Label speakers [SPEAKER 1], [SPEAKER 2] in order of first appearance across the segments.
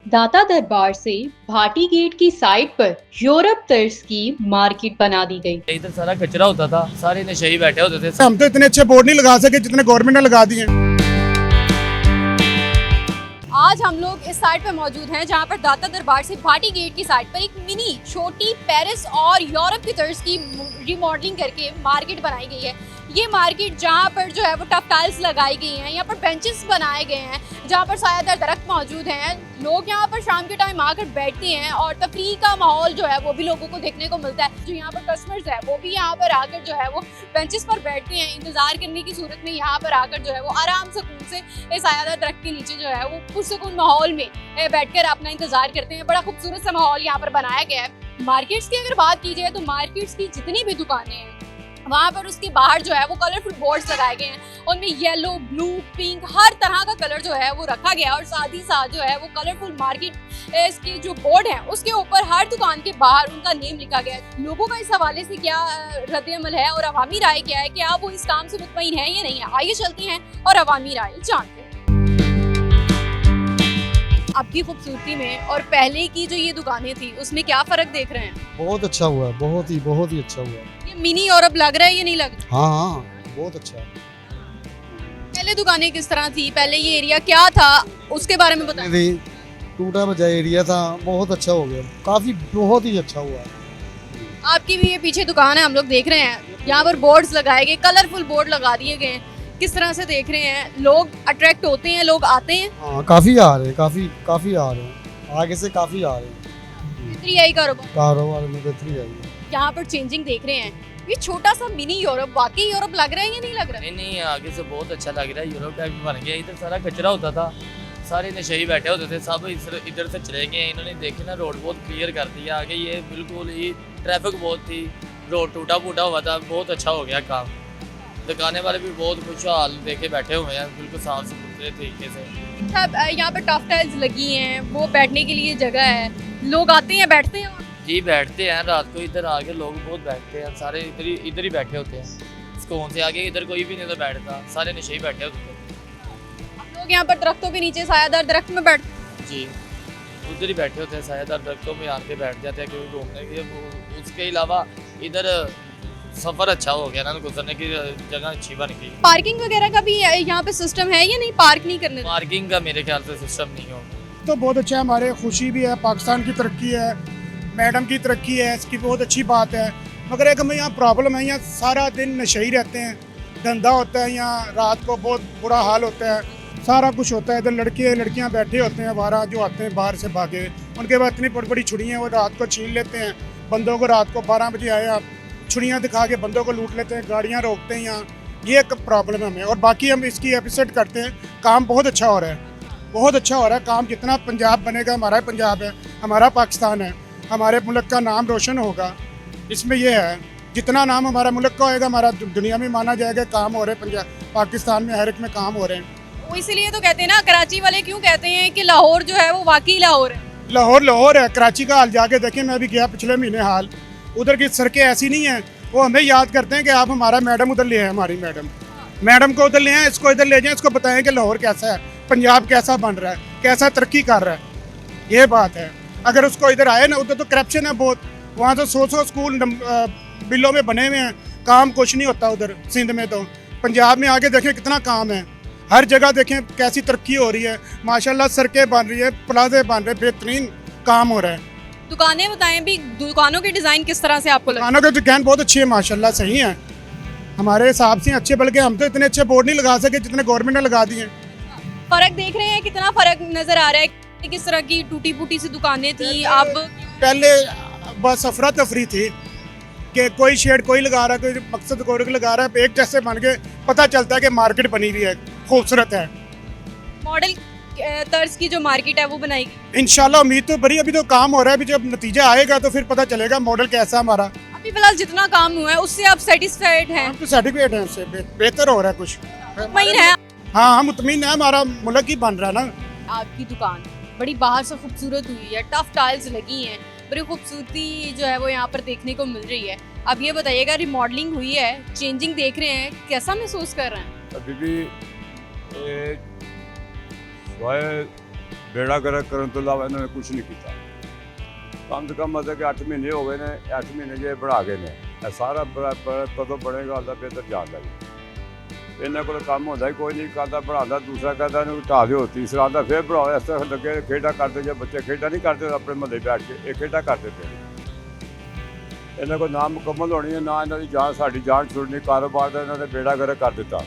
[SPEAKER 1] दाता दरबार से भाटी गेट की साइड पर यूरोप तर्ज की मार्केट बना दी गई।
[SPEAKER 2] इधर सारा कचरा होता था, सारे नशे ही बैठे होते थे।
[SPEAKER 3] हम तो इतने अच्छे बोर्ड नहीं लगा सके जितने गवर्नमेंट ने लगा दिए।
[SPEAKER 4] आज हम लोग इस साइड पे मौजूद हैं जहां पर दाता दरबार से भाटी गेट की साइड पर एक मिनी छोटी पेरिस और यूरोप की तर्ज की रिमॉडलिंग करके मार्केट बनाई गई है। ये मार्केट जहां पर जो है वो टफ टाइल्स लगाई गई हैं, यहाँ पर बेंचेस बनाए गए हैं जहां पर सायादार दरख्त मौजूद हैं। लोग यहाँ पर शाम के टाइम आकर बैठते हैं और तफरीह का माहौल जो है वो भी लोगों को देखने को मिलता है। जो यहाँ पर कस्टमर्स है वो भी यहाँ पर आकर जो है वो बेंचेस पर बैठते हैं। इंतजार करने की सूरत में यहाँ पर आकर जो है वो आराम सुकून से इस सायादार दरख्त के नीचे जो है वो पुरसुकून माहौल में बैठकर अपना इंतजार करते हैं। बड़ा खूबसूरत सा माहौल यहाँ पर बनाया गया है। मार्केट्स की अगर बात की जाए तो मार्केट्स की जितनी भी दुकानें हैं वहाँ पर उसके बाहर जो है वो कलरफुल बोर्ड्स लगाए गए हैं। उनमें येलो, ब्लू, पिंक हर तरह का कलर जो है वो रखा गया है और साथ ही साथ जो है वो कलरफुल मार्केट इसके जो बोर्ड हैं उसके ऊपर हर दुकान के बाहर उनका नेम लिखा गया है। लोगों का इस हवाले से क्या रद्द-ए-अमल है और अवामी राय क्या है कि आप वो इस काम से मुतमईन है या नहीं है, आइए चलते हैं और अवामी राय जानते हैं। अब की खूबसूरती में और पहले की जो ये दुकानें थी उसमें क्या फ़र्क देख रहे हैं?
[SPEAKER 5] बहुत अच्छा हुआ है, बहुत ही अच्छा हुआ है।
[SPEAKER 4] ये मिनी यूरोप लग रहा है या नहीं लग रहा?
[SPEAKER 5] हाँ, बहुत अच्छा है।
[SPEAKER 4] पहले दुकानें किस तरह थी, पहले ये एरिया क्या था उसके बारे में बताएं।
[SPEAKER 5] थी टूटा बजा एरिया था, बहुत अच्छा हो गया, काफी बहुत ही अच्छा हुआ है।
[SPEAKER 4] आपकी भी ये पीछे दुकान है, हम लोग देख रहे हैं यहाँ पर बोर्ड्स लगाए गए, कलरफुल बोर्ड लगा दिए गए हैं। किस तरह से देख रहे हैं, लोग अट्रैक्ट होते हैं, लोग आते हैं?
[SPEAKER 5] हाँ, काफी आ रहे हैं, काफी आ रहे हैं, आगे से काफी आ रहे हैं।
[SPEAKER 4] बेहतरी आई
[SPEAKER 5] कारोबार में बेहतरी आई है।
[SPEAKER 4] यहाँ पर चेंजिंग देख रहे हैं। ये छोटा सा मिनी यूरोप वाकई यूरोप लग रहा है या नहीं लग रहा है?
[SPEAKER 2] नहीं, आगे से बहुत अच्छा लग रहा है। यूरोप टाइप बन गया। इधर सारा कचरा होता था, सारे नशे ही बैठे होते थे। सब इधर से चले गए। इन्होंने देखे ना, रोड बहुत क्लियर कर दिया। आगे ये बिल्कुल ही ट्रैफिक बहुत थी, रोड टूटा फूटा हुआ था। बहुत अच्छा हो गया काम। दुकाने वाले भी बहुत खुशहाल देखे बैठे हुए हैं, बिल्कुल साफ सुथरे तरीके से।
[SPEAKER 4] सब यहाँ पर टफ टाइल्स लगी हैं, वो बैठने के लिए जगह है, लोग आते हैं बैठते हैं।
[SPEAKER 2] जी बैठते हैं, रात को इधर आके लोग बहुत बैठते हैं। सारे इधर ही बैठे होते हैं। सुकून से आगे इधर कोई भी नहीं तो बैठता, सारे नशे ही बैठे होते हैं।
[SPEAKER 4] लोग यहाँ पर दरख्तों के नीचे सायादार दरख्त में बैठ
[SPEAKER 2] जी उधर ही बैठे होते हैं, सायादार दरख्तों में आके बैठ जाते हैं क्योंकि घूमने के। उसके अलावा इधर सफ़र अच्छा हो गया ना, गुजरने की जगह अच्छी बन गई।
[SPEAKER 4] पार्किंग वगैरह का भी यहाँ पे सिस्टम है या नहीं? पार्क नहीं करने देते?
[SPEAKER 2] पार्किंग का मेरे ख्याल से सिस्टम नहीं होगा।
[SPEAKER 3] तो बहुत अच्छा है, हमारे खुशी भी है, पाकिस्तान की तरक्की है, मैडम की तरक्की है, इसकी बहुत अच्छी बात है। मगर एक हमें यहाँ प्रॉब्लम है, यहाँ सारा दिन नशे ही रहते हैं, धंधा होता है, यहाँ रात को बहुत बुरा हाल होता है, सारा कुछ होता है। इधर लड़के लड़कियाँ बैठे होते हैं, बाहर जो आते हैं बाहर से भागे, उनके बाद इतनी बड़ी बड़ी छुड़ियाँ वो रात को छीन लेते हैं बंदों को। रात को 12 बजे आए आप, छुड़ियाँ दिखा के बंदों को लूट लेते हैं, गाड़ियाँ रोकते हैं यहाँ। ये एक प्रॉब्लम है हमें। और बाकी हम इसकी एपिसोड करते हैं, काम बहुत अच्छा हो रहा है, बहुत अच्छा हो रहा है काम। जितना पंजाब बनेगा, हमारा पंजाब है, हमारा पाकिस्तान है, हमारे मुल्क का नाम रोशन होगा। इसमें यह है, जितना नाम हमारा मुल्क का होएगा, हमारा दुनिया में माना जाएगा। काम हो रहे हैं पंजाब पाकिस्तान में, हर एक में काम हो रहे हैं।
[SPEAKER 4] वो इसीलिए तो कहते हैं ना, कराची वाले क्यों कहते हैं कि लाहौर जो है वो वाकई लाहौर है।
[SPEAKER 3] लाहौर है। कराची का हाल जाके देखें, मैं अभी गया पिछले महीने हाल, उधर की सड़कें ऐसी नहीं है। वो हमें याद करते हैं कि आप हमारा मैडम उधर ले आए, हमारी मैडम को उधर ले आए, इसको इधर ले जाएं, इसको बताएं कि लाहौर कैसा है, पंजाब कैसा बन रहा है, कैसा तरक्की कर रहा है। ये बात है। अगर उसको इधर आए ना, उधर तो करप्शन है बहुत। वहाँ तो 100 स्कूल बिलों में बने हुए हैं, काम कुछ नहीं होता उधर सिंध में। तो पंजाब में आगे देखें कितना काम है, हर जगह देखें कैसी तरक्की हो रही है माशाल्लाह। सड़कें बन रही है, प्लाजे बन रहे, बेहतरीन काम हो रहा है।
[SPEAKER 4] दुकानें बताएं भी, दुकानों के डिजाइन किस तरह से आपको लगा?
[SPEAKER 3] दुकानों के दुकान बहुत अच्छी है माशाल्लाह, सही है हमारे हिसाब से अच्छे। बल्कि हम तो इतने अच्छे बोर्ड नहीं लगा सके जितने गवर्नमेंट ने लगा दिए।
[SPEAKER 4] फर्क देख रहे हैं, कितना फर्क नजर आ रहा है? किस तरह की टूटी फूटी सी दुकानें थी, अब
[SPEAKER 3] पहले बस अफरा तफरी थी कि कोई शेड कोई लगा रहा है, कोई मकसद कोई लगा रहा है, एक जैसे बन के पता चलता है कि मार्केट बनी हुई है, खूबसूरत है।
[SPEAKER 4] मॉडल तर्ज की जो मार्केट है वो बनाई गई।
[SPEAKER 3] इंशाल्लाह उम्मीद तो बड़ी, अभी तो काम हो रहा है, अभी जब नतीजा आएगा तो फिर पता चलेगा मॉडल कैसा हमारा।
[SPEAKER 4] अभी फिलहाल जितना काम हुआ है उससे आप सेटिस्फाइड हैं?
[SPEAKER 3] हम तो सर्टिफिकेट है, उससे बेहतर हो रहा है कुछ।
[SPEAKER 4] मुतमईन है?
[SPEAKER 3] हाँ, हम मुतमईन है, हमारा मुल्क ही बन रहा है ना।
[SPEAKER 4] आपकी दुकान बड़ी बाहर से खूबसूरत हुई है, टफ टाइल्स लगी हैं, बड़ी खूबसूरती जो है वो यहाँ पर देखने को मिल रही है। अब ये बताइएगा, रिमॉडलिंग हुई है, चेंजिंग देख रहे हैं, कैसा महसूस कर रहे हैं?
[SPEAKER 6] अभी भी एक ਬੇੜਾ ਗਰਕ ਕਰਨ ਤੋਂ ਇਲਾਵਾ ਇਹਨਾਂ ਨੇ ਕੁਝ ਨਹੀਂ ਕੀਤਾ। ਕਮ ਤੋਂ ਕਮ ਮਤਲਬ ਕਿ 8 ਮਹੀਨੇ ਹੋ ਗਏ ਨੇ, 8 ਮਹੀਨੇ ਜੇ ਬਣਾ ਗਏ ਨੇ। ਇਹ ਸਾਰਾ ਕਦੋਂ ਬਣੇਗਾ ਉਹਦਾ ਬਿਹਤਰ ਜਾਣਦਾ ਜੀ। ਇਹਨਾਂ ਕੋਲ ਕੰਮ ਹੁੰਦਾ ਹੀ ਕੋਈ ਨਹੀਂ, ਕਰਦਾ ਬਣਾਉਂਦਾ, ਦੂਸਰਾ ਕਹਿੰਦਾ ਇਹਨੂੰ ਢਾਹ ਦਿਓ, ਤੀਸਰਾ ਆਉਂਦਾ ਫਿਰ ਬਣਾਓ। ਇਸ ਤਰ੍ਹਾਂ ਲੱਗੇ ਖੇਡਾਂ ਕਰਦੇ, ਜੇ ਬੱਚੇ ਖੇਡਾਂ ਨਹੀਂ ਕਰਦੇ ਆਪਣੇ ਮਹੱਲੇ ਬੈਠ ਕੇ, ਇਹ ਖੇਡਾਂ ਕਰਦੇ ਪਏ ਨੇ। ਇਹਨਾਂ ਕੋਲ ਨਾ ਮੁਕੰਮਲ ਹੋਣੀ ਹੈ, ਨਾ ਇਹਨਾਂ ਦੀ ਜਾਨ, ਸਾਡੀ ਜਾਨ ਛੁੱਟਣੀ। ਕਾਰੋਬਾਰ ਦਾ ਇਹਨਾਂ ਨੇ ਬੇੜਾ ਗਰਕ ਕਰ ਦਿੱਤਾ।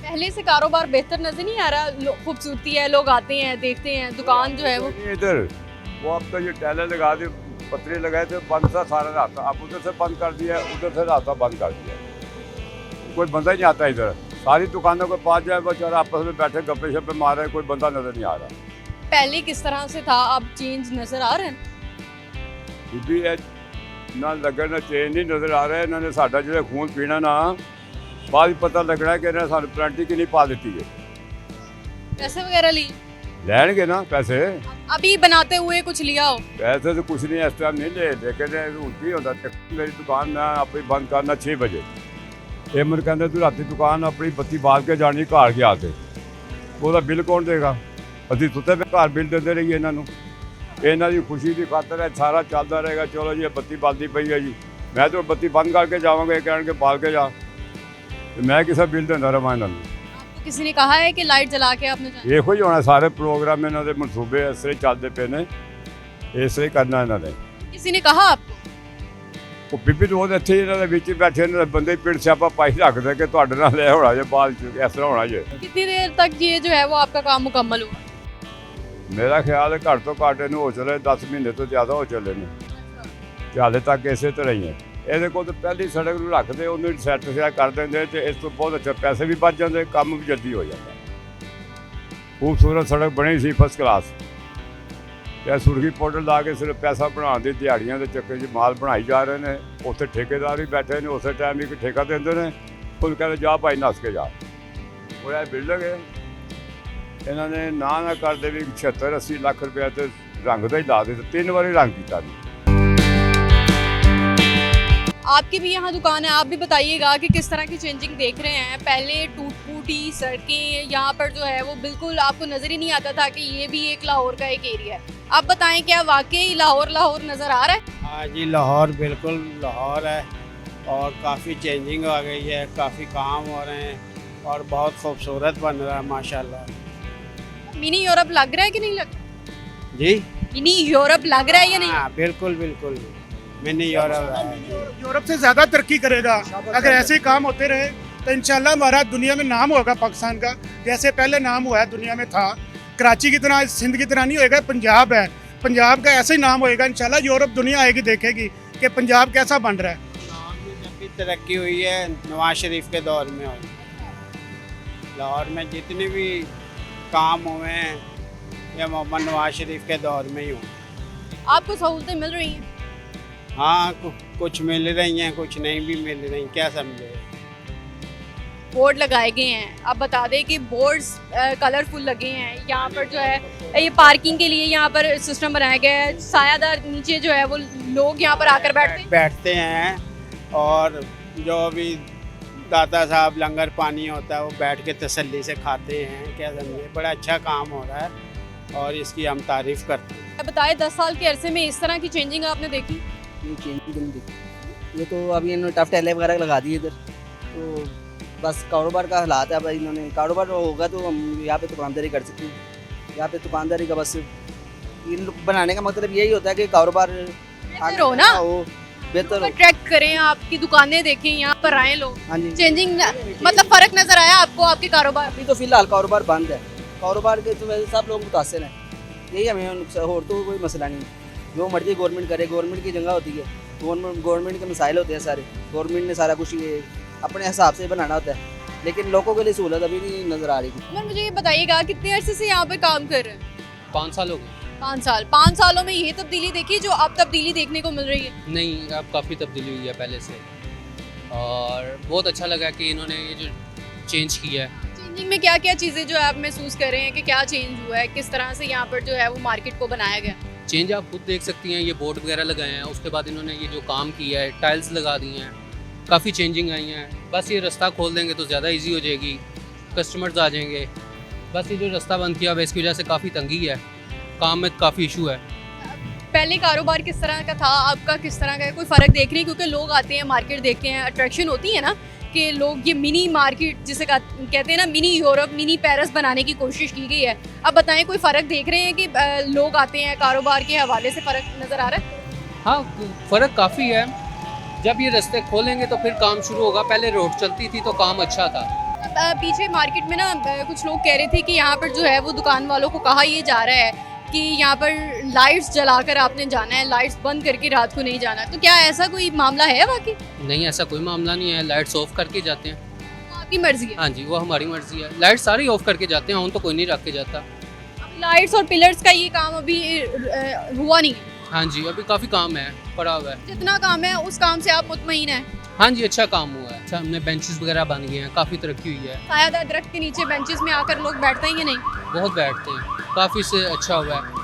[SPEAKER 4] पहले से कारोबार बेहतर नजर नहीं आ रहा? खूबसूरती है, लोग आते हैं, देखते हैं, दुकान जो है वो
[SPEAKER 6] इधर वो अब तो ये टैले लगा दी, पतरे लगाए थे, बंद था सारा रास्ता। अब उधर से बंद कर दिया, उधर से रास्ता बंद कर दिया। कोई बंदा ही नहीं आता इधर। सारी दुकानों के पास जाए बेचारा आपस में बैठे गप्पे शप्पे मार रहे, कोई बंदा नजर नहीं आ रहा।
[SPEAKER 4] पहले किस तरह से था, अब चेंज नजर आ रहा है?
[SPEAKER 6] भी ना लगन ना चेंज नहीं नजर आ रहा है। इन्होंने साडा जो खून पीना ना बाद पता लगना कि इन्हें सानू पेनल्टी कितनी पा दी है।
[SPEAKER 4] पैसे वगैरह ली
[SPEAKER 6] लैनगे ना पैसे,
[SPEAKER 4] अभी बनाते हुए कुछ लिया हो?
[SPEAKER 6] पैसे तो कुछ नहीं इस टाइम नहीं ले, लेकिन उल्टी होता। मेरी दुकान मैं अपनी बंद करना 6 बजे। ये मेरे कहते तू राती दुकान अपनी बत्ती बाल के जानी घर के आते, ਉਹਦਾ ਬਿੱਲ ਕੌਣ ਦੇਗਾ? ਅਸੀਂ ਸੁੱਤੇ ਪਏ ਘਰ ਬਿੱਲ ਦਿੰਦੇ ਰਹੀਏ ਇਹਨਾਂ ਨੂੰ। ਇਹਨਾਂ ਦੀ ਖੁਸ਼ੀ ਦੀ ਖਾਤਰ ਹੈ ਸਾਰਾ ਚੱਲਦਾ ਰਹੇਗਾ। ਚਲੋ ਜੀ ਬੱਤੀ ਬਲਦੀ ਪਈ ਹੈ ਜੀ, ਮੈਂ ਤਾਂ ਬੱਤੀ ਬੰਦ ਕਰਕੇ ਜਾਵਾਂਗਾ, ਇਹ ਕਹਿਣਗੇ ਬਾਲ ਕੇ ਜਾ, ਤੇ ਮੈਂ ਕਿਸੇ ਬਿੱਲ ਦਿੰਦਾ ਰਵਾਂ ਇਹਨਾਂ ਨੂੰ।
[SPEAKER 4] आपको किसी ने कहा है कि लाइट जला के आपने जाना?
[SPEAKER 6] ਇਹੋ ਹੀ ਹੋਣਾ, ਸਾਰੇ ਪ੍ਰੋਗਰਾਮ ਇਹਨਾਂ ਦੇ ਮਨਸੂਬੇ ਇਸ ਤਰ੍ਹਾਂ ਚੱਲਦੇ ਪਏ ਨੇ, ਇਸ ਤਰ੍ਹਾਂ ਕਰਨਾ ਇਹਨਾਂ ਨੇ।
[SPEAKER 4] किसी ने कहा आपको?
[SPEAKER 6] ਉਹ ਬੀਬੀ ਰੋਜ਼ ਇੱਥੇ ਇਹਨਾਂ ਦੇ ਵਿੱਚ ਬੈਠੇ ਨੇ ਬੰਦੇ ਪਿੰਡ ਸਿਆਪਾ ਪਾਈ ਰੱਖਦੇ ਕਿ ਤੁਹਾਡੇ ਨਾਲ ਇਹ ਹੋਣਾ ਜੇ, ਬਾਅਦ ਚ ਇਸ ਤਰ੍ਹਾਂ ਹੋਣਾ ਜੇ।
[SPEAKER 4] कितनी देर तक ये जो है वो आपका काम मुकम्मल हुआ?
[SPEAKER 6] ਮੇਰਾ ਖਿਆਲ ਹੈ ਘੱਟ ਤੋਂ ਘੱਟ ਇਹਨੂੰ ਹੋ ਚਲੇ 10 ਮਹੀਨੇ ਤੋਂ ਜ਼ਿਆਦਾ ਹੋ ਚੱਲੇ ਨੇ, ਤੇ ਹਾਲੇ ਤੱਕ ਇਸੇ ਤਰ੍ਹਾਂ ਹੀ ਹੈ। ਇਹਦੇ ਕੋਲ ਤਾਂ ਪਹਿਲੀ ਸੜਕ ਨੂੰ ਰੱਖਦੇ, ਉਹਨੂੰ ਸੈੱਟ ਕਰ ਦਿੰਦੇ, ਤੇ ਇਸ ਤੋਂ ਬਹੁਤ ਅੱਛਾ ਪੈਸੇ ਵੀ ਬਚ ਜਾਂਦੇ, ਕੰਮ ਵੀ ਜਲਦੀ ਹੋ ਜਾਂਦਾ। ਖੂਬਸੂਰਤ ਸੜਕ ਬਣੀ ਸੀ ਫਸਟ ਕਲਾਸ, ਤੇ ਸੁਰਖੀ ਪਾਊਡਰ ਲਾ ਕੇ ਸਿਰਫ ਪੈਸਾ ਬਣਾਉਣ ਦੀ ਦਿਹਾੜੀਆਂ ਦੇ ਚੱਕਰ 'ਚ ਮਾਲ ਬਣਾਈ ਜਾ ਰਹੇ ਨੇ। ਉੱਥੇ ਠੇਕੇਦਾਰ ਵੀ ਬੈਠੇ ਨੇ, ਉਸੇ ਟਾਈਮ ਇੱਕ ਠੇਕਾ ਦਿੰਦੇ ਨੇ, ਉਹ ਕਹਿੰਦੇ ਜਾ ਭਾਈ ਨੱਸ ਕੇ ਜਾ। ਉਹ ਇਹ ਬਿਲਡਿੰਗ ਹੈ, ਇਹਨਾਂ ਨੇ ਨਾ ਕਰਦੇ ਵੀ 76-80 ਲੱਖ ਰੁਪਏ ਤੇ ਰੰਗ ਦਾ ਹੀ ਲਾ ਦਿੱਤਾ, 3 ਵਾਰੀ ਰੰਗ ਕੀਤਾ ਜੀ।
[SPEAKER 4] आपकी भी यहाँ दुकान है, आप भी बताइएगा कि किस तरह की चेंजिंग देख रहे हैं। पहले टूट फूटी सड़कें यहाँ पर जो है वो बिल्कुल आपको नज़र ही नहीं आता था कि ये भी एक लाहौर का एक एरिया है। आप बताएं क्या वाकई लाहौर लाहौर नज़र आ रहा है?
[SPEAKER 7] हाँ जी, लाहौर बिल्कुल लाहौर है, और काफ़ी चेंजिंग आ गई है, काफ़ी काम हो रहे हैं, और बहुत खूबसूरत बन रहा है माशाल्लाह।
[SPEAKER 4] मिनी यूरोप लग रहा है कि नहीं लग रहा?
[SPEAKER 7] जी
[SPEAKER 4] मिनी यूरोप लग रहा है या नहीं?
[SPEAKER 7] हाँ बिल्कुल बिल्कुल, मिनी यूरोप है।
[SPEAKER 3] यूरोप से ज़्यादा तरक्की करेगा अगर ऐसे ही काम होते रहे, तो इंशाल्लाह हमारा दुनिया में नाम होगा पाकिस्तान का, जैसे पहले नाम हुआ है दुनिया में था। कराची की तरह, सिंध की तरह नहीं होएगा, पंजाब है, पंजाब का ऐसे ही नाम होएगा। इंशाल्लाह यूरोप दुनिया आएगी, देखेगी कि पंजाब कैसा बन रहा है।
[SPEAKER 7] लाहौर में जब भी तरक्की हुई है नवाज शरीफ के दौर में हुई। लाहौर में जितने भी काम हुए हैं ये मोहम्मद नवाज शरीफ के दौर में ही हुए।
[SPEAKER 4] आपको सहूलतें मिल रही हैं?
[SPEAKER 7] हाँ कुछ मिल रही हैं, कुछ नहीं भी मिल रही, क्या समझे।
[SPEAKER 4] बोर्ड लगाए गए हैं, आप बता दें कि बोर्ड्स कलरफुल लगे हैं। यहाँ पर जो है ये पार्किंग के लिए यहाँ पर सिस्टम बनाया गया है, सायादार नीचे जो है वो लोग यहाँ पर आकर
[SPEAKER 7] बैठते हैं, और जो भी दाता साहब लंगर पानी होता है वो बैठ के तसल्ली से खाते हैं, क्या समझे। बड़ा अच्छा काम हो रहा है और इसकी हम तारीफ़ करते हैं।
[SPEAKER 4] बताएं 10 साल के अरसे में इस तरह की चेंजिंग आपने देखी?
[SPEAKER 8] ये चेंजिंग नहीं दिखी, ये तो अभी इन्होंने टफ टैले वगैरह लगा दिए इधर, तो बस कारोबार का हालात है। भाई इन्होंने कारोबार होगा तो हम यहाँ पे दुकानदारी कर सकते हैं। यहाँ पे दुकानदारी का बस इन बनाने का मतलब यही होता है कि कारोबार
[SPEAKER 4] बेहतर हो ना,
[SPEAKER 8] बेहतर हो।
[SPEAKER 4] अट्रैक्ट करें, आपकी दुकानें देखें, यहाँ पर आए लोग।
[SPEAKER 8] हाँ जी,
[SPEAKER 4] चेंजिंग मतलब फर्क नजर आया आपको आपके कारोबार?
[SPEAKER 8] अभी तो फिलहाल कारोबार बंद है, कारोबार के तो वैसे सब लोग मुतासर हैं, यही हमें नुकसान और तो कोई मसला नहीं। जो मर्जी गवर्नमेंट करे, गवर्नमेंट की जगह होती है, गवर्नमेंट के मसाइल होते हैं सारे, गवर्नमेंट ने सारा कुछ ये अपने हिसाब से बनाना होता है, लेकिन लोगों के लिए सहूलत अभी नहीं नज़र आ रही।
[SPEAKER 4] उमर मुझे ये बताइएगा कितने अरसे से यहाँ पे काम कर रहे हैं?
[SPEAKER 9] 5 साल हो गए।
[SPEAKER 4] 5 साल। 5 सालों में ये तब्दीली देखी जो अब तब्दीली देखने को मिल रही है?
[SPEAKER 9] नहीं, अब काफ़ी तब्दीली हुई है पहले से, और बहुत अच्छा लगा कि इन्होंने ये जो चेंज किया है।
[SPEAKER 4] चेंजिंग में क्या क्या चीज़ें जो आप महसूस कर रहे हैं कि क्या चेंज हुआ है, किस तरह से यहाँ पर जो है वो मार्केट को बनाया गया?
[SPEAKER 9] चेंज आप खुद देख सकती हैं, ये बोर्ड वगैरह लगाए हैं, उसके बाद इन्होंने ये जो काम किया है, टाइल्स लगा दी हैं, काफ़ी चेंजिंग आई हैं। बस ये रास्ता खोल देंगे तो ज़्यादा इजी हो जाएगी, कस्टमर्स आ जाएंगे। बस ये जो रास्ता बंद किया हुआ है इसकी वजह से काफ़ी तंगी है, काम में काफ़ी इशू है।
[SPEAKER 4] पहले कारोबार किस तरह का था, आपका किस तरह का है, कोई फ़र्क देख रहे हैं? क्योंकि लोग आते हैं, मार्केट देखते हैं, अट्रैक्शन होती है ना कि लोग ये मिनी मार्केट जिसे कहते हैं ना, मिनी यूरोप, मिनी पेरिस बनाने की कोशिश की गई है। अब बताएं, कोई फ़र्क देख रहे हैं कि लोग आते हैं, कारोबार के हवाले से फ़र्क नज़र आ रहा है?
[SPEAKER 9] हाँ, फ़र्क काफ़ी है। जब ये रास्ते खोलेंगे तो फिर काम शुरू होगा। पहले रोड चलती थी तो काम अच्छा था।
[SPEAKER 4] पीछे मार्केट में ना कुछ लोग कह रहे थे कि यहाँ पर जो है वो दुकान वालों को कहा ये जा रहा है कि यहाँ पर लाइट्स जलाकर आपने जाना है, लाइट्स बंद करके रात को नहीं जाना। तो क्या ऐसा कोई मामला है वाकई?
[SPEAKER 9] नहीं, ऐसा कोई मामला नहीं है। लाइट्स ऑफ करके जाते हैं।
[SPEAKER 4] आपकी मर्जी है?
[SPEAKER 9] हाँ जी, वो हमारी मर्जी है। लाइट सारी ऑफ करके जाते हैं, ऑन तो कोई नहीं रख के जाता।
[SPEAKER 4] लाइट्स और पिलर्स का ये काम अभी हुआ नहीं है?
[SPEAKER 9] हाँ जी, अभी काफ़ी काम है, पड़ा हुआ है।
[SPEAKER 4] जितना काम है उस काम से आप मुतमईन हैं?
[SPEAKER 9] हाँ जी, अच्छा काम हुआ है। अच्छा, हमने बेंचेस वगैरह बन गए हैं, काफ़ी तरक्की हुई है।
[SPEAKER 4] सायादार दरख्त के नीचे बेंचेस में आकर लोग बैठते हैं या नहीं?
[SPEAKER 9] बहुत बैठते हैं, काफ़ी से अच्छा हुआ है।